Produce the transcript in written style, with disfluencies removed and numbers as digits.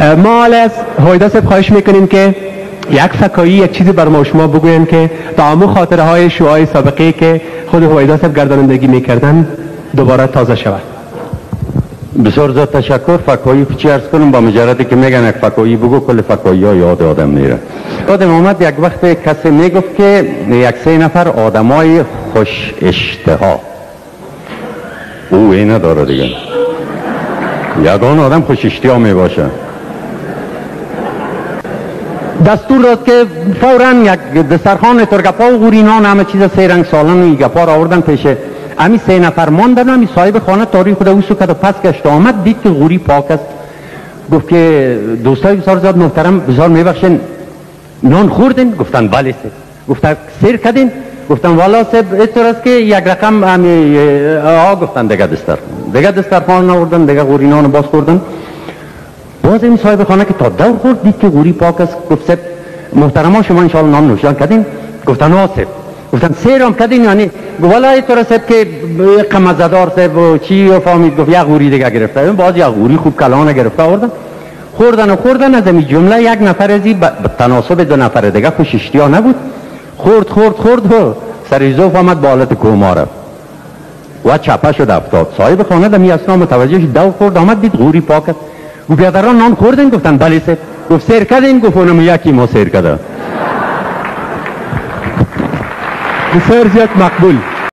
ما از هویدا صاحب خواهش میکنیم که یک فکایی یک چیزی بر ما شما بگوین که تمام خاطره های شوهای سابقه که خود هویدا صاحب گردانندگی میکردن دوباره تازه شود. بسیار زیاد تشکر. فکایی چی عرض کنم؟ با مجردی که میگن یک فکایی بگو کل فکایی ها یاد آدم میره. یادم آمد یک وقت کسی میگفت که یک 3 نفر آدمای خوش اشتها. او این نداره دیگه. یگان آدم خوش اشتها میباشه. دستور داد که فوراً یک دسترخوان ترگپا و غورینان همه چیز 3 رنگ سالن و گپا را آوردن پیش امی 3 نفر ماندن. امی صاحب خانه تاریخ خود اوسو کرد و پس گشت آمد دید که غوری پاک است. گفت که دوستای بسیار زیاد محترم بسیار میبخشین نان خوردین؟ گفتن بله سید. گفتن سیر کردین؟ گفتن والا سید اینطور است که یک رقم امی گفتن دیگه دسترخوان آوردن دیگه غورینان باز خوردن. باز این صاحب خانه که تا دور خورد دید که غوری پاک است. گفت سید محترما شما انشاءالله نان نوشیدن کردین؟ گفتن آه سید. گفتن سیرم کردین یعنی؟ والا اینطور است که قمزدار سید و چی و فهمید. گفت یک غوری دیگه گرفته. باز یک غوری خوب کلانه گرفته آوردن. خوردن از این جمله یک نفر ازی به تناسب 2 نفر دیگه خوش اشتیا نبود. خورد و سریزوف آمد با حالت کوما رفت و چپه شد افتاد. صاحب خانه دمی اصلا متوجه شد دو خورد آمد دید غوری پاک است. گفت بیادران نان خوردین؟ گفتن بله سید. گفت سیر کردین؟ گفت اونم یکی ما سیر کرده. بسیار زیاد مقبول.